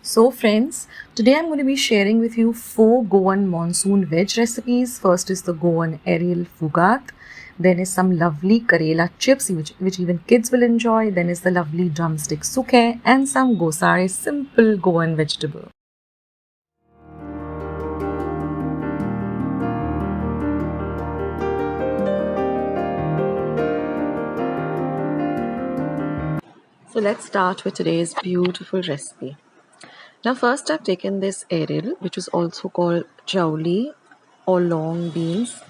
So friends, today I'm going to be sharing with you 4 Goan monsoon veg recipes. First is the Goan eeril foogath. Then is some lovely Karela chips which even kids will enjoy. Then is the lovely drumstick sukke and some gosare simple Goan vegetable. So let's start with today's beautiful recipe. Now first I've taken this eeril, which is also called jowli or long beans.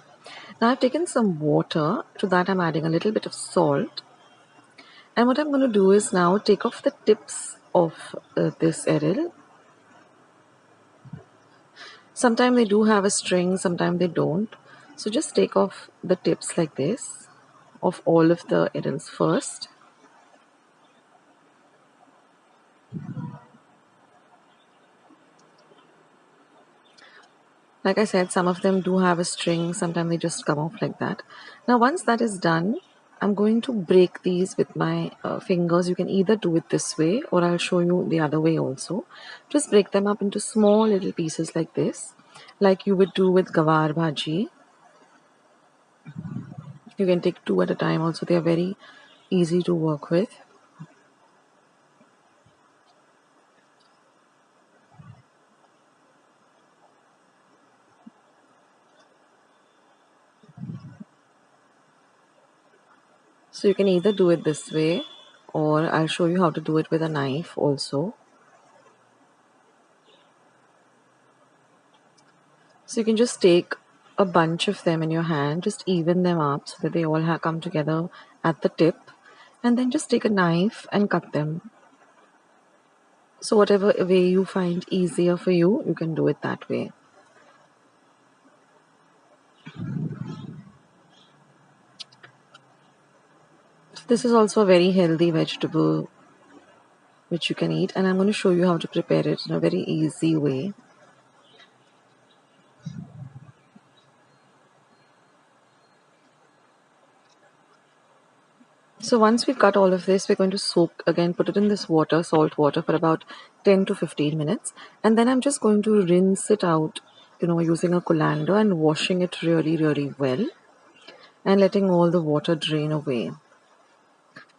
Now I've taken some water. To that I'm adding a little bit of salt. And what I'm going to do is now take off the tips of this eeril. Sometimes they do have a string, sometimes they don't. So just take off the tips like this of all of the eerils first. Like I said, some of them do have a string, sometimes they just come off like that. Now once that is done, I'm going to break these with my fingers. You can either do it this way or I'll show you the other way also. Just break them up into small little pieces like this, like you would do with gawar bhaji. You can take 2 at a time also. They are very easy to work with. So you can either do it this way or I'll show you how to do it with a knife also. So you can just take a bunch of them in your hand, just even them up so that they all come together at the tip, and then just take a knife and cut them. So whatever way you find easier for you, you can do it that way. So this is also a very healthy vegetable which you can eat, and I'm going to show you how to prepare it in a very easy way. So once we've cut all of this, we're going to soak again, put it in this water, salt water, for about 10 to 15 minutes. And then I'm just going to rinse it out, using a colander and washing it really, really well and letting all the water drain away,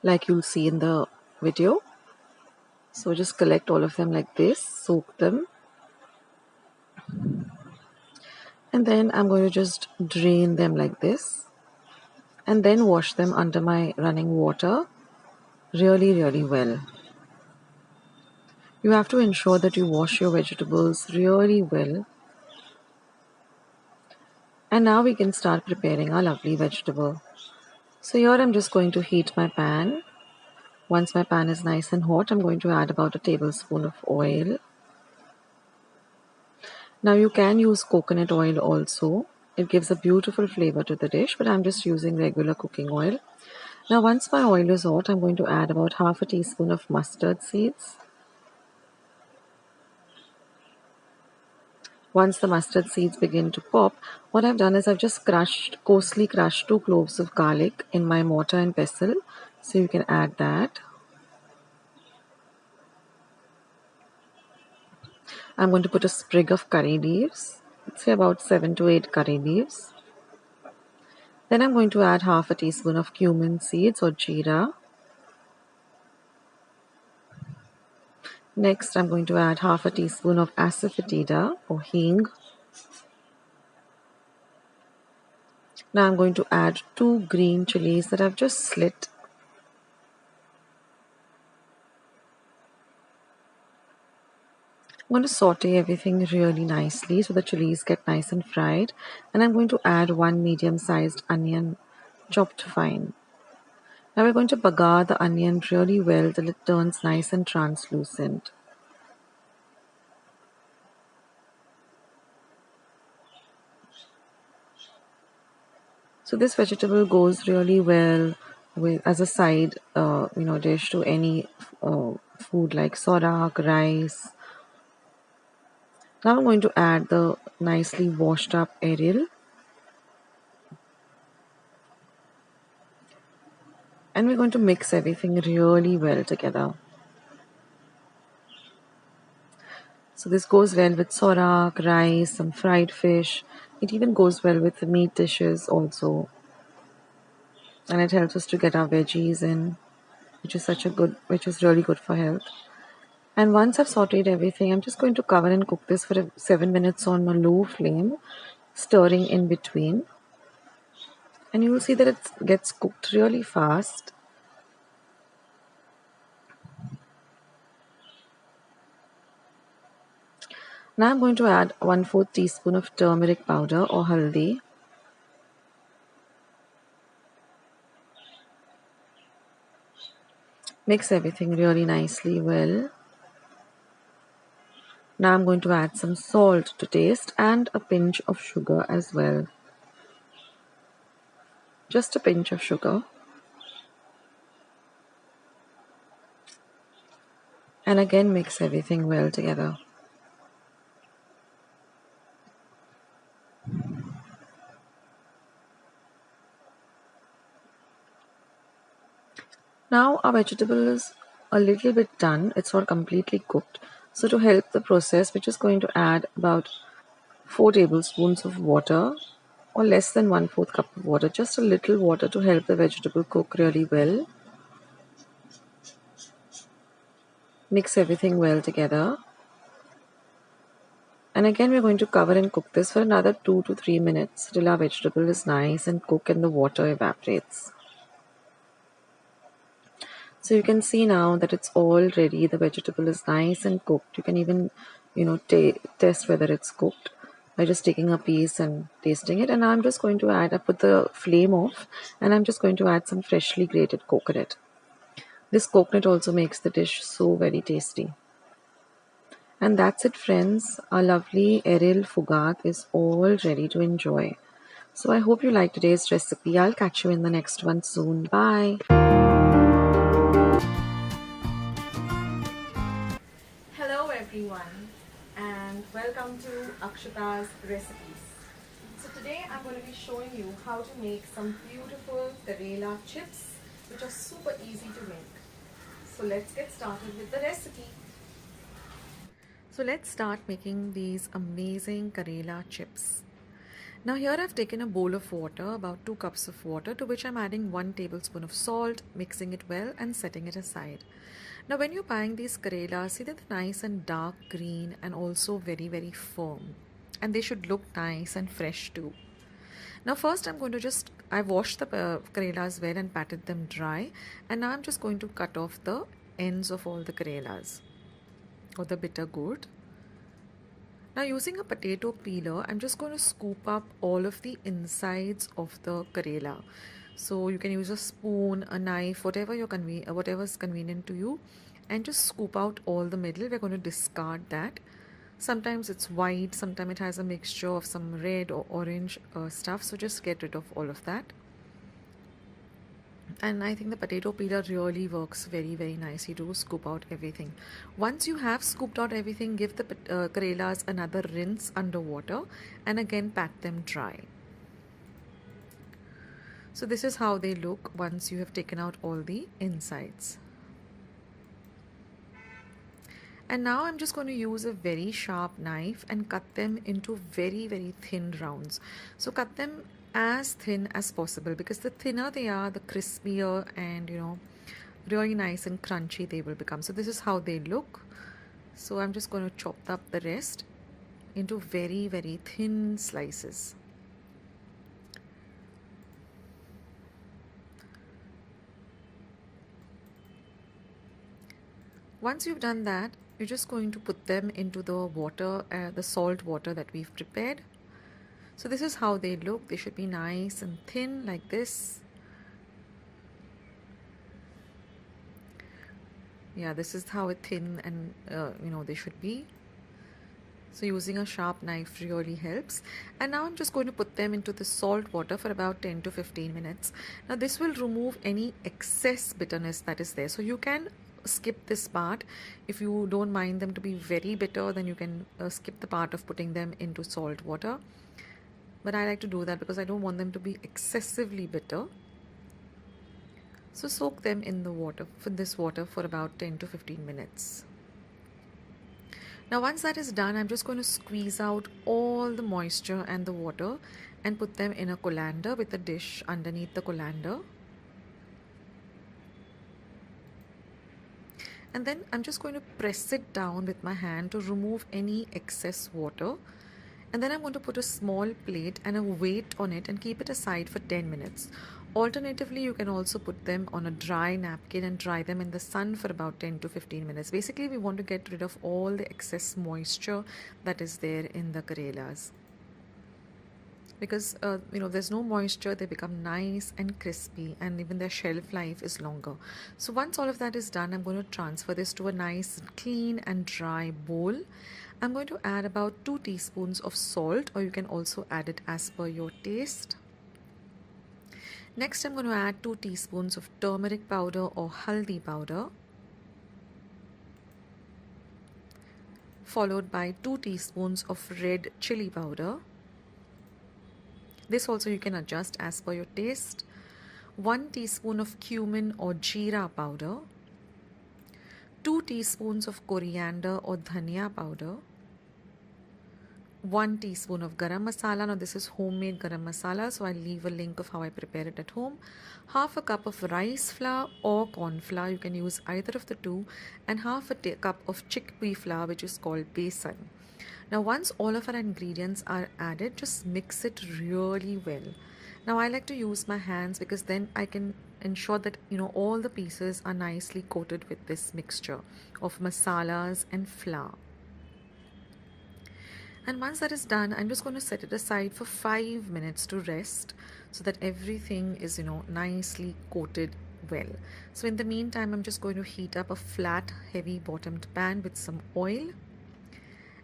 like you'll see in the video. So just collect all of them like this, soak them. And then I'm going to just drain them like this and then wash them under my running water really, really well. You have to ensure that you wash your vegetables really well. And now we can start preparing our lovely vegetable. So here I'm just going to heat my pan. Once my pan is nice and hot, I'm going to add about a tablespoon of oil. Now you can use coconut oil also. It gives a beautiful flavor to the dish, but I'm just using regular cooking oil. Now once my oil is hot, I'm going to add about half a teaspoon of mustard seeds. Once the mustard seeds begin to pop, what I've done is I've just coarsely crushed 2 cloves of garlic in my mortar and pestle. So you can add that. I'm going to put a sprig of curry leaves. Let's say about 7 to 8 curry leaves. Then I'm going to add half a teaspoon of cumin seeds or jeera. Next, I'm going to add half a teaspoon of asafoetida or hing. Now I'm going to add 2 green chilies that I've just slit. I'm going to saute everything really nicely so the chilies get nice and fried. And I'm going to add 1 medium-sized onion chopped fine. Now we're going to bagar the onion really well till it turns nice and translucent. So this vegetable goes really well as a side, dish to any food like sorak, rice. Now I'm going to add the nicely washed up eeril. And we're going to mix everything really well together. So this goes well with sorak, rice, some fried fish. It even goes well with the meat dishes also. And it helps us to get our veggies in, which is really good for health. And once I've sauteed everything, I'm just going to cover and cook this for 7 minutes on a low flame, stirring in between. And you will see that it gets cooked really fast. Now I'm going to add 1/4 teaspoon of turmeric powder or haldi. Mix everything really nicely well. Now I'm going to add some salt to taste and a pinch of sugar as well. Just a pinch of sugar. And again mix everything well together. Now our vegetable is a little bit done. It's not completely cooked. So to help the process, we're just going to add about 4 tablespoons of water, or less than 1/4 cup of water. Just a little water to help the vegetable cook really well. Mix everything well together. And again we're going to cover and cook this for another 2 to 3 minutes till our vegetable is nice and cooked and the water evaporates. So you can see now that it's all ready. The vegetable is nice and cooked. You can even, test whether it's cooked by just taking a piece and tasting it. And I'm just going to I put the flame off, and I'm just going to add some freshly grated coconut. This coconut also makes the dish so very tasty. And that's it, friends. Our lovely eeril foogath is all ready to enjoy. So I hope you liked today's recipe. I'll catch you in the next one soon. Bye. Hello everyone and welcome to Akshata's recipes. So today I'm going to be showing you how to make some beautiful Karela chips which are super easy to make. So let's get started with the recipe. So let's start making these amazing Karela chips. Now here I've taken a bowl of water, about 2 cups of water, to which I'm adding 1 tablespoon of salt, mixing it well and setting it aside. Now when you're buying these Karelas, see that they're nice and dark green and also very very firm. And they should look nice and fresh too. Now first I'm going to I washed the Karelas well and patted them dry. And now I'm just going to cut off the ends of all the Karelas or the bitter gourd. Now using a potato peeler, I'm just going to scoop up all of the insides of the Karela. So you can use a spoon, a knife, whatever's convenient to you, and just scoop out all the middle. We're going to discard that. Sometimes it's white, sometimes it has a mixture of some red or orange stuff. So just get rid of all of that. And I think the potato peeler really works very very nicely to scoop out everything. Once you have scooped out everything, give the Karelas another rinse under water and again pat them dry. So this is how they look once you have taken out all the insides. And now I'm just going to use a very sharp knife and cut them into very very thin rounds. So cut them as thin as possible, because the thinner they are, the crispier and really nice and crunchy they will become. So this is how they look. So I'm just going to chop up the rest into very very thin slices. Once you've done that, you're just going to put them into the water, the salt water that we've prepared. So this is how they look. They should be nice and thin like this. Yeah, this is how thin and they should be. So using a sharp knife really helps. And now I'm just going to put them into the salt water for about 10 to 15 minutes. Now this will remove any excess bitterness that is there. So you can skip this part. If you don't mind them to be very bitter, then you can skip the part of putting them into salt water. But I like to do that because I don't want them to be excessively bitter. So soak them in the water, for about 10 to 15 minutes. Now once that is done, I'm just going to squeeze out all the moisture and the water and put them in a colander with a dish underneath the colander. And then I'm just going to press it down with my hand to remove any excess water. And then I'm going to put a small plate and a weight on it and keep it aside for 10 minutes. Alternatively, you can also put them on a dry napkin and dry them in the sun for about 10 to 15 minutes. Basically, we want to get rid of all the excess moisture that is there in the Karelas. Because there's no moisture, they become nice and crispy, and even their shelf life is longer. So once all of that is done, I'm going to transfer this to a nice clean and dry bowl. I'm going to add about 2 teaspoons of salt, or you can also add it as per your taste. Next, I'm going to add 2 teaspoons of turmeric powder or haldi powder, followed by 2 teaspoons of red chili powder. This also you can adjust as per your taste. 1 teaspoon of cumin or jeera powder, 2 teaspoons of coriander or dhania powder, 1 teaspoon of garam masala. Now this is homemade garam masala, so I'll leave a link of how I prepare it at home. Half a cup of rice flour or corn flour, you can use either of the two, and half a cup of chickpea flour, which is called besan. Now once all of our ingredients are added, just mix it really well. Now I like to use my hands because then I can ensure that all the pieces are nicely coated with this mixture of masalas and flour. And once that is done, I'm just going to set it aside for 5 minutes to rest so that everything is nicely coated well. So in the meantime, I'm just going to heat up a flat heavy bottomed pan with some oil.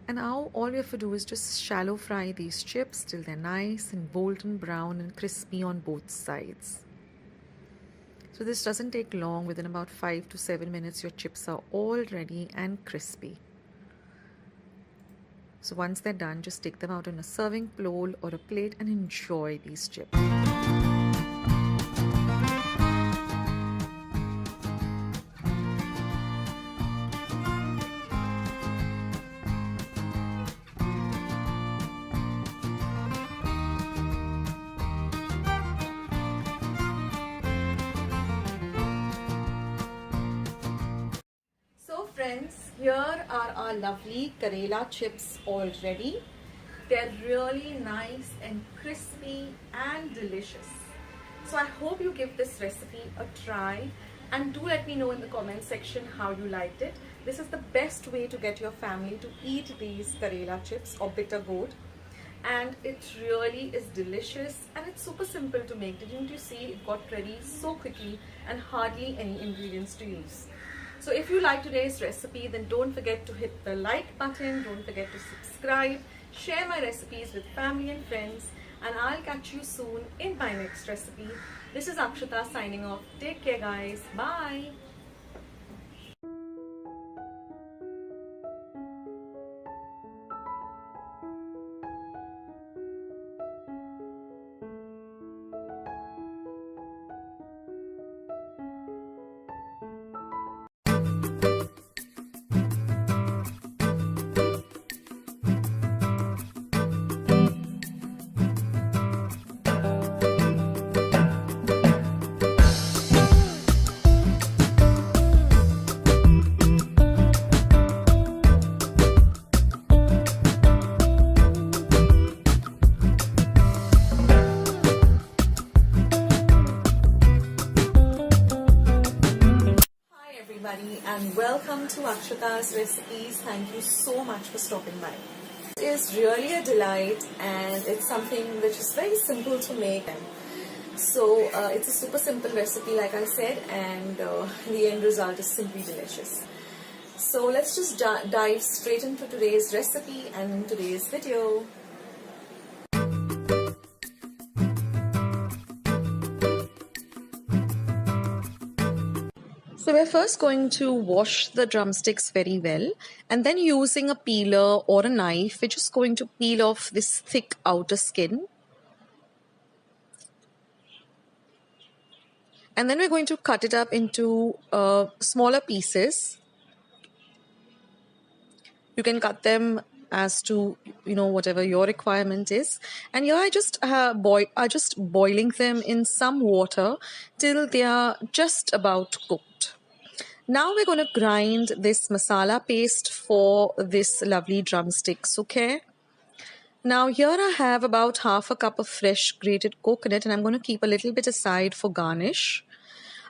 And now all we have to do is just shallow fry these chips till they're nice and golden brown and crispy on both sides. So this doesn't take long. Within about 5 to 7 minutes, your chips are all ready and crispy. So once they're done, just take them out on a serving bowl or a plate and enjoy these chips. Friends, here are our lovely Karela chips all ready. They're really nice and crispy and delicious. So I hope you give this recipe a try and do let me know in the comment section how you liked it. This is the best way to get your family to eat these Karela chips or bitter gourd. And it really is delicious and it's super simple to make. Didn't you see it got ready so quickly and hardly any ingredients to use. So if you like today's recipe, then don't forget to hit the like button, don't forget to subscribe, share my recipes with family and friends, and I'll catch you soon in my next recipe. This is Akshata signing off. Take care guys. Bye. And welcome to Akshata's recipes. Thank you so much for stopping by. It is really a delight and it's something which is very simple to make. So it's a super simple recipe like I said, and the end result is simply delicious. So let's just dive straight into today's recipe and today's video. So we're first going to wash the drumsticks very well, and then using a peeler or a knife, we're just going to peel off this thick outer skin. And then we're going to cut it up into smaller pieces. You can cut them as to whatever your requirement is. And here I just boiling them in some water till they are just about cooked. Now we're going to grind this masala paste for this lovely drumsticks, okay? Now here I have about half a cup of fresh grated coconut, and I'm going to keep a little bit aside for garnish.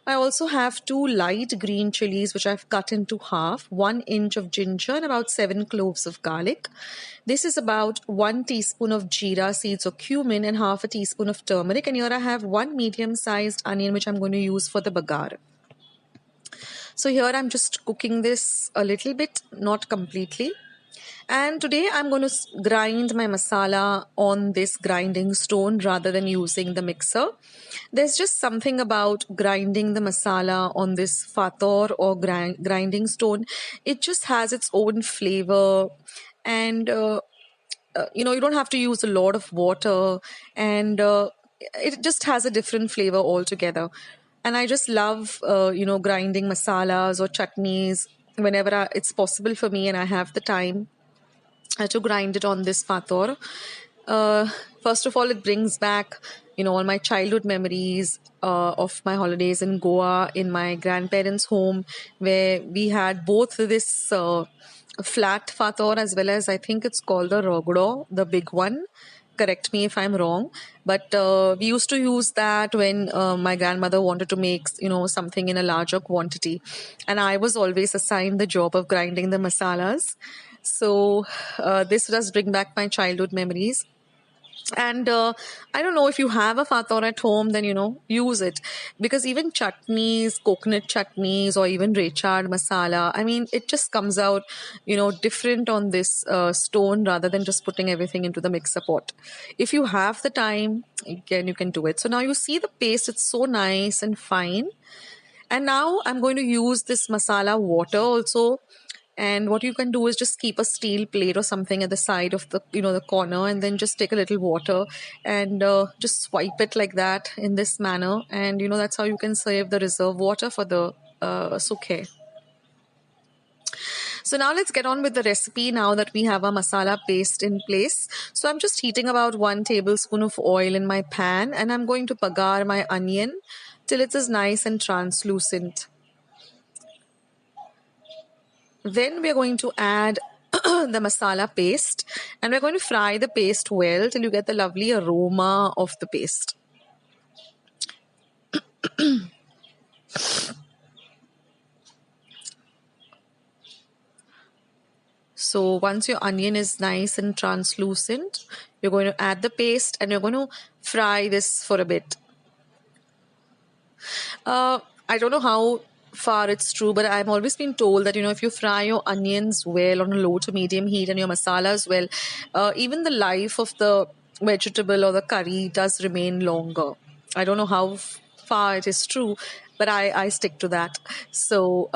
I also have 2 light green chilies which I've cut into half, 1 inch of ginger and about 7 cloves of garlic. This is about 1 teaspoon of jeera seeds or cumin and half a teaspoon of turmeric. And here I have 1 medium-sized onion which I'm going to use for the bagar. So here I'm just cooking this a little bit, not completely. And today I'm going to grind my masala on this grinding stone rather than using the mixer. There's just something about grinding the masala on this fator or grinding stone. It just has its own flavor, and you don't have to use a lot of water, and it just has a different flavor altogether. And I just love grinding masalas or chutneys whenever it's possible for me and I have the time to grind it on this fator. First of all, it brings back all my childhood memories of my holidays in Goa, in my grandparents' home, where we had both this flat fator as well as, I think it's called the rogdo, the big one. Correct me if I'm wrong, but we used to use that when my grandmother wanted to make something in a larger quantity, and I was always assigned the job of grinding the masalas. So this does bring back my childhood memories. And I don't know, if you have a fator at home, then use it, because even chutneys, coconut chutneys, or even rechad masala, I mean, it just comes out different on this stone rather than just putting everything into the mixer pot. If you have the time, you can do it. So now you see the paste, it's so nice and fine. And now I'm going to use this masala water also. And what you can do is just keep a steel plate or something at the side of the corner, and then just take a little water and just swipe it like that in this manner. And that's how you can save the reserve water for the sukke. So now let's get on with the recipe now that we have our masala paste in place. So I'm just heating about 1 tablespoon of oil in my pan, and I'm going to bagar my onion till it is nice and translucent. Then we're going to add the masala paste, and we're going to fry the paste well till you get the lovely aroma of the paste. So once your onion is nice and translucent, you're going to add the paste and you're going to fry this for a bit. I don't know how far it's true, but I've always been told that if you fry your onions well on a low to medium heat and your masalas well, even the life of the vegetable or the curry does remain longer. I don't know how far it is true, but I stick to that. So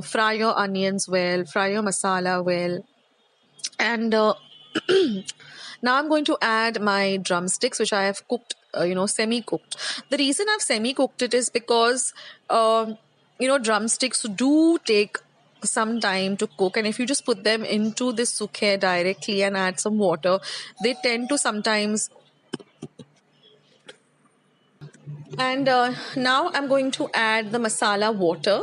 fry your onions well, fry your masala well, and now I'm going to add my drumsticks, which I have cooked, semi-cooked. The reason I've semi-cooked it is because, drumsticks do take some time to cook. And if you just put them into this sukke directly and add some water, they tend to sometimes... And now I'm going to add the masala water.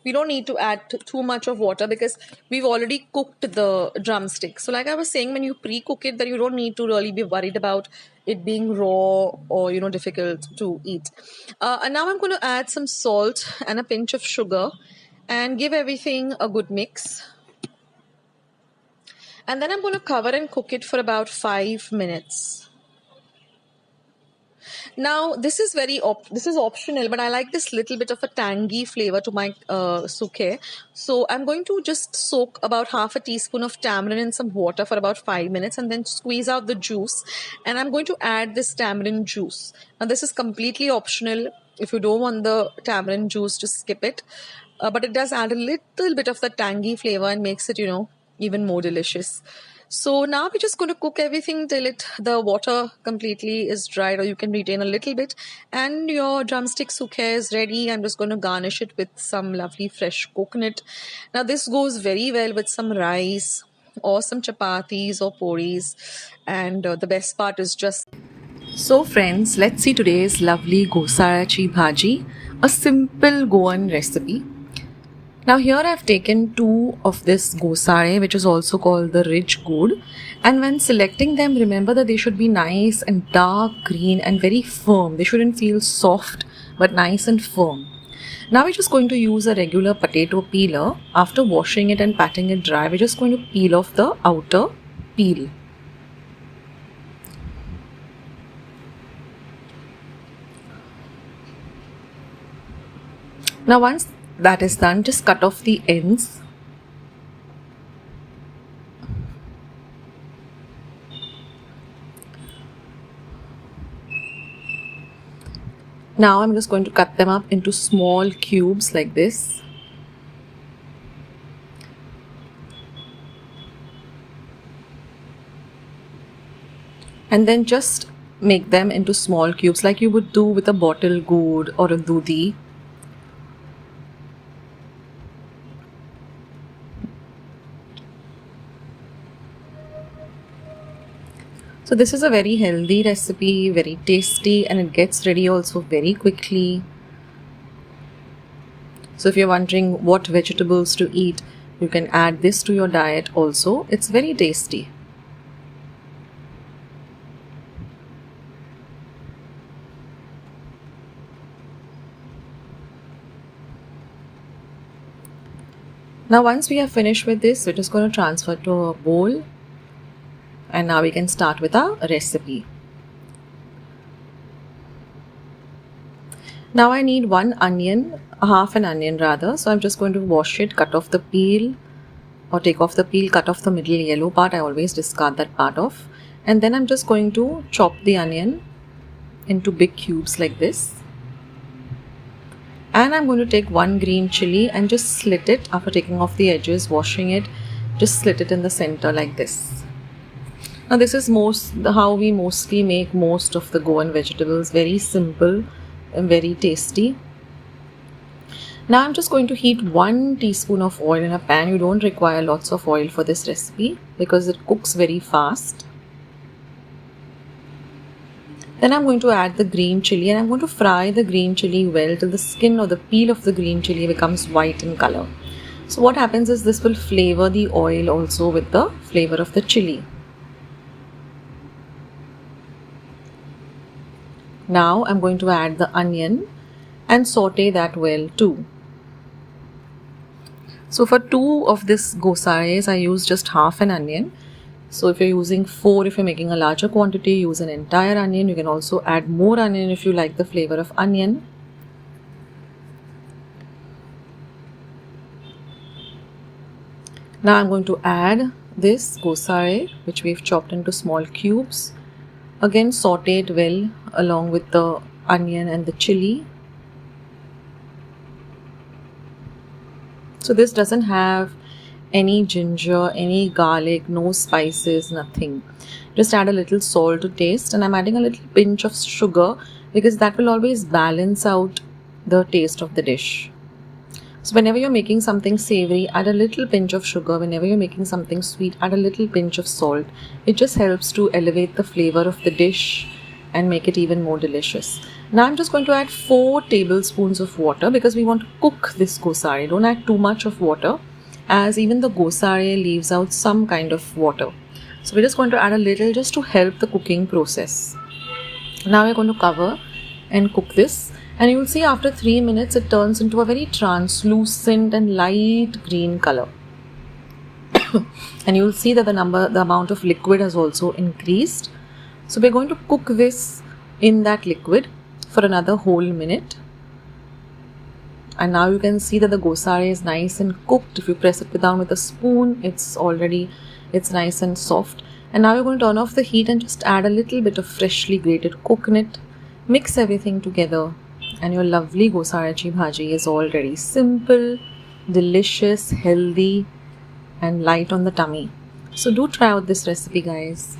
We don't need to add too much of water because we've already cooked the drumstick. So like I was saying, when you pre-cook it, then you don't need to really be worried about it being raw or, difficult to eat. And now I'm going to add some salt and a pinch of sugar and give everything a good mix. And then I'm going to cover and cook it for about 5 minutes. Now, this is optional, but I like this little bit of a tangy flavor to my sukke. So I'm going to just soak about half a teaspoon of tamarind in some water for about 5 minutes and then squeeze out the juice. And I'm going to add this tamarind juice. Now, this is completely optional. If you don't want the tamarind juice, just skip it. But it does add a little bit of the tangy flavor and makes it, even more delicious. So now we're just going to cook everything till the water completely is dried, or you can retain a little bit. And your drumstick sukke is ready. I'm just going to garnish it with some lovely fresh coconut. Now this goes very well with some rice or some chapatis or puris. And the best part is just... So friends, let's see today's lovely Ghosaleche Bhaji, a simple Goan recipe. Now here I've taken two of this Ghosaleche, which is also called the rich gourd, and when selecting them, remember that they should be nice and dark green and very firm. They shouldn't feel soft but nice and firm. Now we're just going to use a regular potato peeler. After washing it and patting it dry, we're just going to peel off the outer peel. Now once that is done, just cut off the ends. Now I'm just going to cut them up into small cubes like this. And then just make them into small cubes like you would do with a bottle gourd or a dudi. So this is a very healthy recipe, very tasty, and it gets ready also very quickly. So if you're wondering what vegetables to eat, you can add this to your diet also. It's very tasty. Now once we have finished with this, we're just going to transfer to a bowl. And now we can start with our recipe. Now I need one onion, half an onion rather. So I'm just going to wash it, cut off the peel, or take off the peel, cut off the middle yellow part. I always discard that part off. And then I'm just going to chop the onion into big cubes like this. And I'm going to take one green chili and just slit it after taking off the edges, washing it. Just slit it in the center like this. Now this is how we mostly make most of the Goan vegetables. Very simple and very tasty. Now I'm just going to heat 1 teaspoon of oil in a pan. You don't require lots of oil for this recipe because it cooks very fast. Then I'm going to add the green chili, and I'm going to fry the green chili well till the skin or the peel of the green chili becomes white in color. So what happens is this will flavor the oil also with the flavor of the chili. Now I'm going to add the onion and saute that well too. So for 2 of this Ghosaleche, I use just half an onion. So if you're using 4, if you're making a larger quantity, use an entire onion. You can also add more onion if you like the flavor of onion. Now I'm going to add this Ghosaleche, which we've chopped into small cubes. Again, saute it well along with the onion and the chili. So this doesn't have any ginger, any garlic, no spices, nothing. Just add a little salt to taste, and I'm adding a little pinch of sugar because that will always balance out the taste of the dish. So whenever you're making something savory, add a little pinch of sugar. Whenever you're making something sweet, add a little pinch of salt. It just helps to elevate the flavor of the dish and make it even more delicious. Now I'm just going to add 4 tablespoons of water because we want to cook this Ghosaleche. Don't add too much of water, as even the Ghosaleche leaves out some kind of water. So we're just going to add a little just to help the cooking process. Now we're going to cover and cook this. And you will see after 3 minutes it turns into a very translucent and light green color. And you will see that the amount of liquid has also increased. So we're going to cook this in that liquid for another whole minute. And now you can see that the Ghosaleche is nice and cooked. If you press it down with a spoon, it's nice and soft. And now we're going to turn off the heat and just add a little bit of freshly grated coconut. Mix everything together. And your lovely Ghosaleche Bhaji is all ready. Simple, delicious, healthy, and light on the tummy. So do try out this recipe, guys.